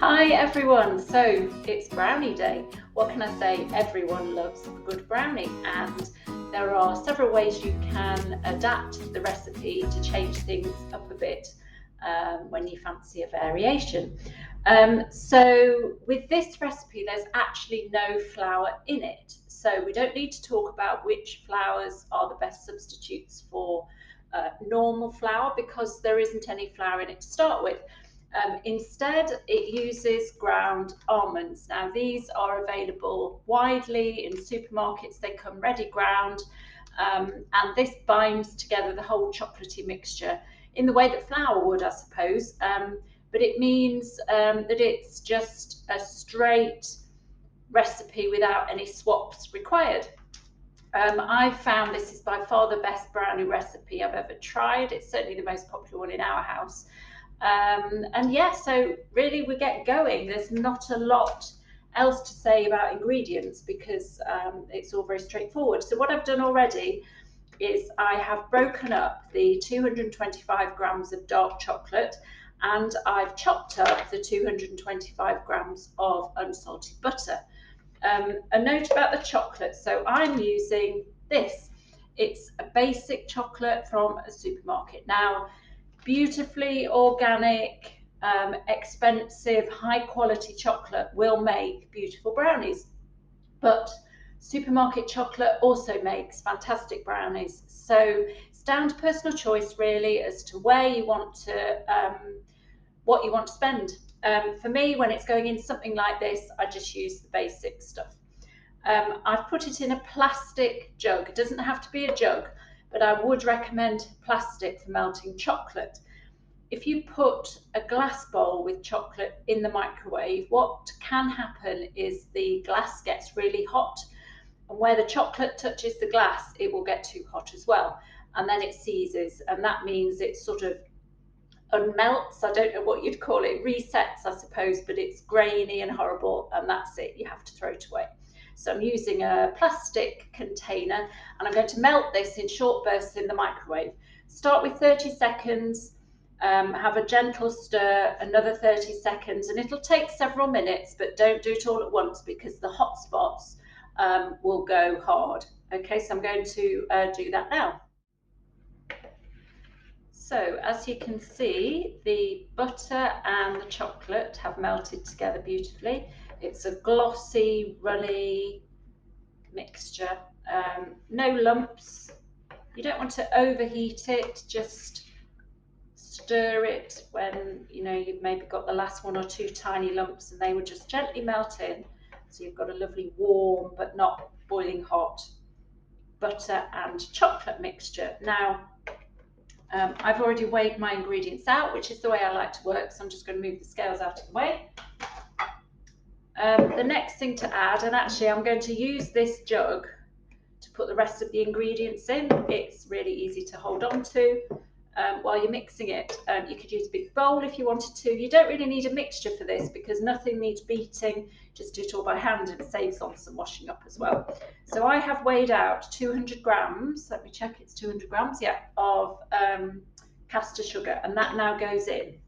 Hi everyone, so it's brownie day. What can I say? Everyone loves a good brownie, and there are several ways you can adapt the recipe to change things up a bit when you fancy a variation. So with this recipe there's actually no flour in it, so we don't need to talk about which flours are the best substitutes for normal flour because there isn't any flour in it to start with. Instead, it uses ground almonds. Now, these are available widely in supermarkets. They come ready ground, and this binds together the whole chocolatey mixture in the way that flour would, I suppose. But it means that it's just a straight recipe without any swaps required. I've found this is by far the best brownie recipe I've ever tried. It's certainly the most popular one in our house. And yeah, so really we get going. There's not a lot else to say about ingredients because it's all very straightforward. So what I've done already is I have broken up the 225 grams of dark chocolate and I've chopped up the 225 grams of unsalted butter. A note about the chocolate. So I'm using this. It's a basic chocolate from a supermarket. Now, beautifully organic, expensive, high quality chocolate will make beautiful brownies. But supermarket chocolate also makes fantastic brownies. So it's down to personal choice really as to where you want to, what you want to spend. For me, when it's going in something like this, I just use the basic stuff. I've put it in a plastic jug. It doesn't have to be a jug, but I would recommend plastic for melting chocolate. If you put a glass bowl with chocolate in the microwave, what can happen is the glass gets really hot, and where the chocolate touches the glass, it will get too hot as well, and then it seizes, and that means it sort of unmelts. I don't know what you'd call it, resets, I suppose, but it's grainy and horrible, and that's it. You have to throw it away. So I'm using a plastic container, and I'm going to melt this in short bursts in the microwave. Start with 30 seconds. Have a gentle stir, another 30 seconds, and it'll take several minutes, but don't do it all at once because the hot spots will go hard. Okay, so I'm going to do that now. So as you can see, the butter and the chocolate have melted together beautifully. It's a glossy, runny mixture. No lumps. You don't want to overheat it, just stir it when you've maybe got the last one or two tiny lumps, and they would just gently melt in. So you've got a lovely warm but not boiling hot butter and chocolate mixture. Now, I've already weighed my ingredients out, which is the way I like to work, so I'm just going to move the scales out of the way. The next thing to add, and actually I'm going to use this jug to put the rest of the ingredients in. It's really easy to hold on to while you're mixing it. You could use a big bowl if you wanted to. You don't really need a mixture for this because nothing needs beating. Just do it all by hand, and it saves on some washing up as well. So I have weighed out 200 grams, let me check, it's 200 grams, yeah, of caster sugar, and that now goes in.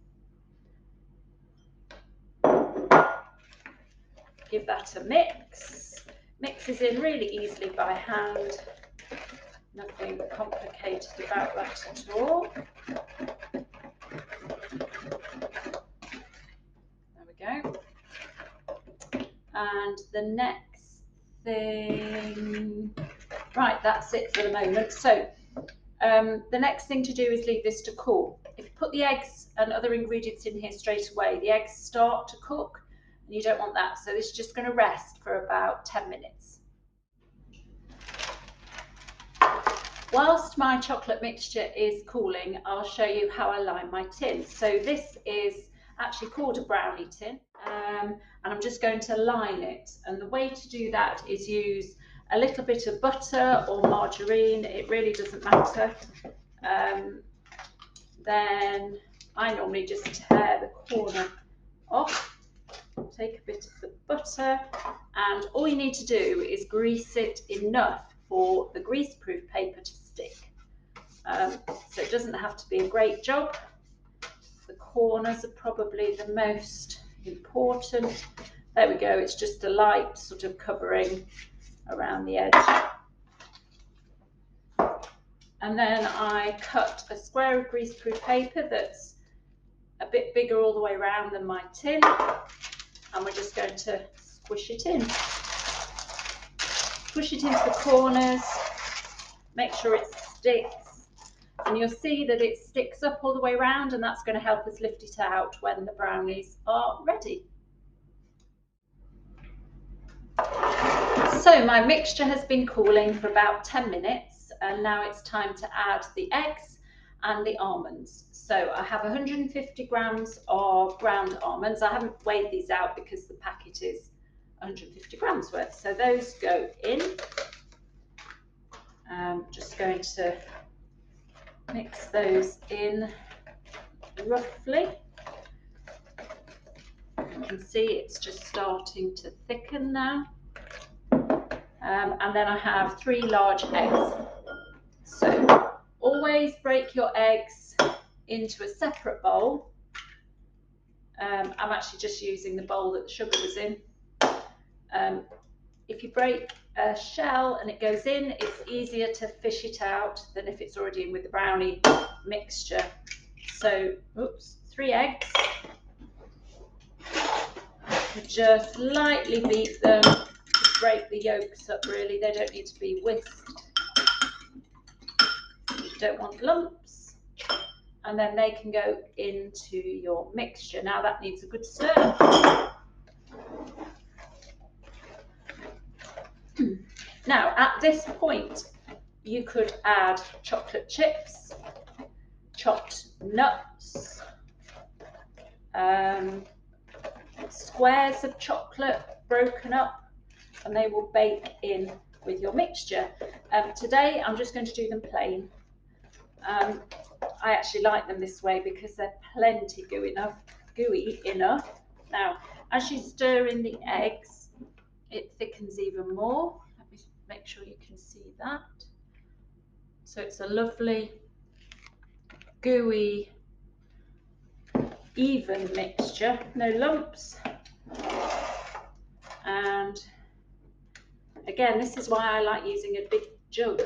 Give that a mix. Mixes in really easily by hand. Nothing complicated about that at all. There we go. And the next thing, right, that's it for the moment. So the next thing to do is leave this to cool. If you put the eggs and other ingredients in here straight away, the eggs start to cook, and you don't want that. So this is just going to rest for about 10 minutes. Whilst my chocolate mixture is cooling, I'll show you how I line my tin. So this is actually called a brownie tin, and I'm just going to line it. And the way to do that is use a little bit of butter or margarine, it really doesn't matter. Then I normally just tear the corner off, take a bit of the butter, and all you need to do is grease it enough for the greaseproof paper to stick. So it doesn't have to be a great job. The corners are probably the most important. There we go, it's just a light sort of covering around the edge. And then I cut a square of greaseproof paper that's a bit bigger all the way around than my tin, and we're just going to squish it in. Push it into the corners, make sure it sticks, and you'll see that it sticks up all the way around, and that's going to help us lift it out when the brownies are ready. So my mixture has been cooling for about 10 minutes, and now it's time to add the eggs and the almonds. So I have 150 grams of ground almonds. I haven't weighed these out because the packet is 150 grams worth. So those go in. I'm just going to mix those in roughly. You can see it's just starting to thicken now. And then I have 3 large eggs. So always break your eggs into a separate bowl. I'm actually just using the bowl that the sugar was in. If you break a shell and it goes in, it's easier to fish it out than if it's already in with the brownie mixture. So, 3 eggs. Just lightly beat them to break the yolks up really. They don't need to be whisked. You don't want lumps. And then they can go into your mixture. Now that needs a good stir. Now at this point you could add chocolate chips, chopped nuts, squares of chocolate broken up, and they will bake in with your mixture. Today I'm just going to do them plain. I actually like them this way because they're plenty gooey enough. Now, as you stir in the eggs, it thickens even more. Let me make sure you can see that. So it's a lovely, gooey, even mixture, no lumps. And again, this is why I like using a big jug.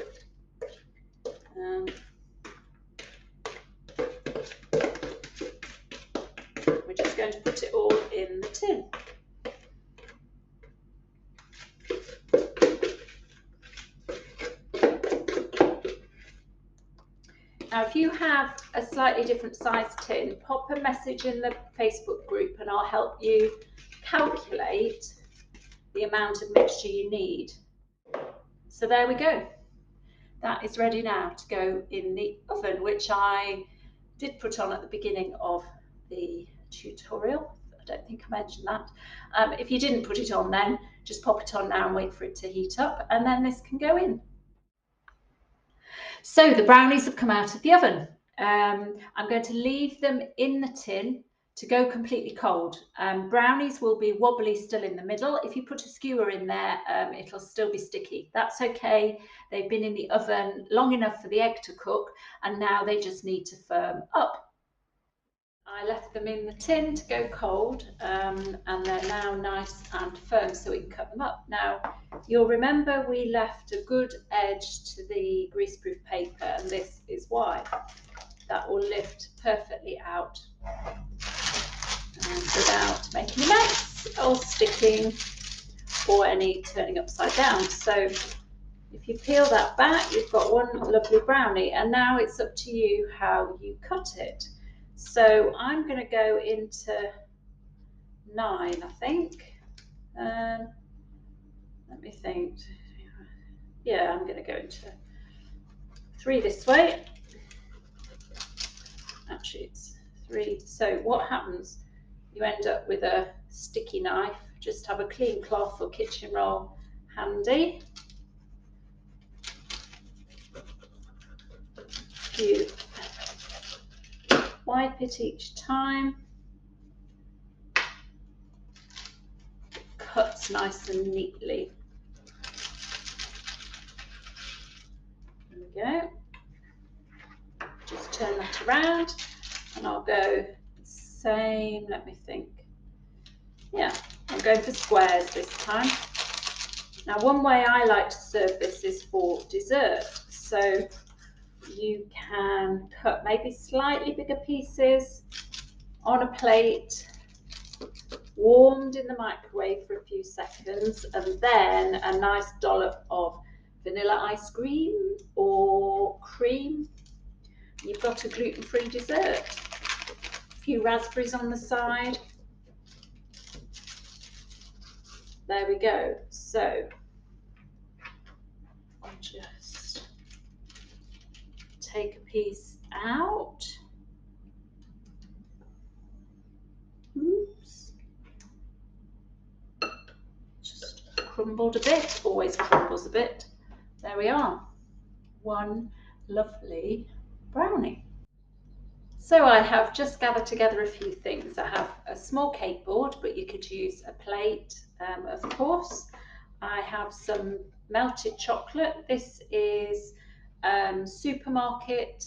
We're just going to put it all in the tin. Now, if you have a slightly different size tin, pop a message in the Facebook group and I'll help you calculate the amount of mixture you need. So there we go. That is ready now to go in the oven, which I did put on at the beginning of the tutorial. I don't think I mentioned that. If you didn't put it on then, just pop it on now and wait for it to heat up, and then this can go in. So the brownies have come out of the oven. I'm going to leave them in the tin to go completely cold. Brownies will be wobbly still in the middle. If you put a skewer in there, it'll still be sticky. That's okay. They've been in the oven long enough for the egg to cook, and now they just need to firm up. I left them in the tin to go cold, and they're now nice and firm so we can cut them up. Now, you'll remember we left a good edge to the greaseproof paper, and this is why. That will lift perfectly out without making a mess or sticking or any turning upside down. So if you peel that back, you've got one lovely brownie, and now it's up to you how you cut it. So I'm going to go into 9, I think. Let me think. Yeah, I'm going to go into 3 this way. Actually, it's 3. So what happens? You end up with a sticky knife. Just have a clean cloth or kitchen roll handy. You wipe it each time. Cuts nice and neatly. There we go. Just turn that around and I'll go same, let me think. Yeah, I'm going for squares this time. Now, one way I like to serve this is for dessert. So you can cut maybe slightly bigger pieces on a plate, warmed in the microwave for a few seconds, and then a nice dollop of vanilla ice cream or cream. You've got a gluten-free dessert. A few raspberries on the side. There we go. So I'll just take a piece out. Oops. Just crumbled a bit, always crumbles a bit. There we are. One lovely brownie. So I have just gathered together a few things. I have a small cake board, but you could use a plate, of course. I have some melted chocolate. This is supermarket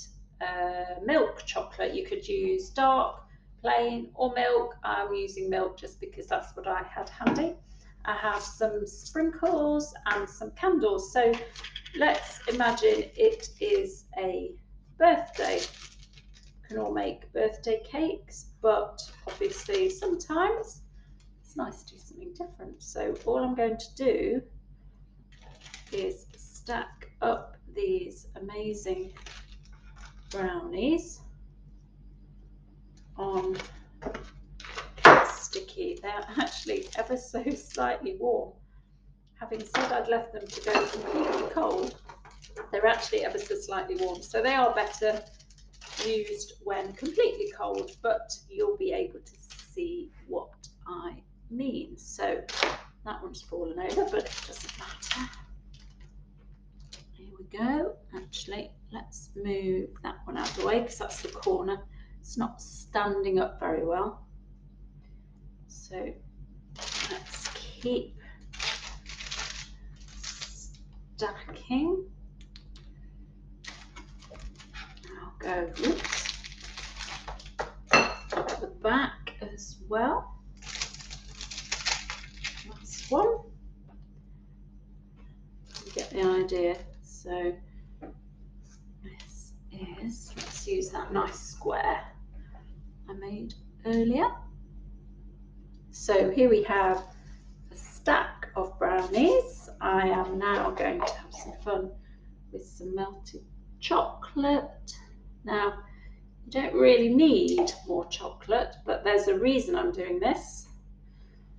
milk chocolate. You could use dark, plain, or milk. I'm using milk just because that's what I had handy. I have some sprinkles and some candles. So let's imagine it is a birthday. Can all make birthday cakes, but obviously sometimes it's nice to do something different. So all I'm going to do is stack up these amazing brownies on sticky. They're actually ever so slightly warm. Having said I'd left them to go completely cold, they're actually ever so slightly warm. So they are better used when completely cold, but you'll be able to see what I mean. So that one's fallen over, but it doesn't matter. Here we go. Actually, let's move that one out of the way because that's the corner. It's not standing up very well. So let's keep stacking. I'll go, oops, at the back as well. Last one. You get the idea. So this is, let's use that nice square I made earlier. So here we have a stack of brownies. I am now going to have some fun with some melted chocolate. Now, you don't really need more chocolate, but there's a reason I'm doing this.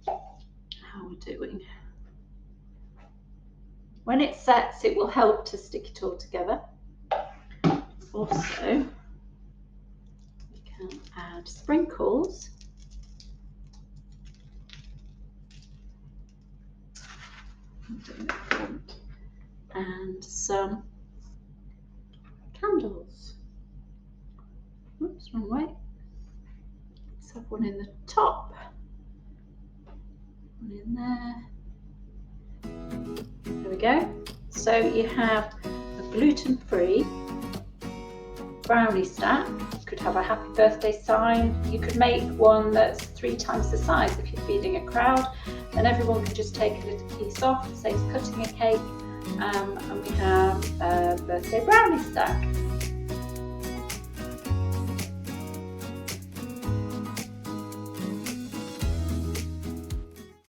How are we doing? When it sets, it will help to stick it all together. Also, we can add sprinkles. And some candles. Oops, wrong way. Let's have one in the top, one in there. There we go. So you have a gluten-free brownie stack. You could have a happy birthday sign. You could make one that's 3 times the size if you're feeding a crowd, and everyone can just take a little piece off, saves cutting a cake, and we have a birthday brownie stack.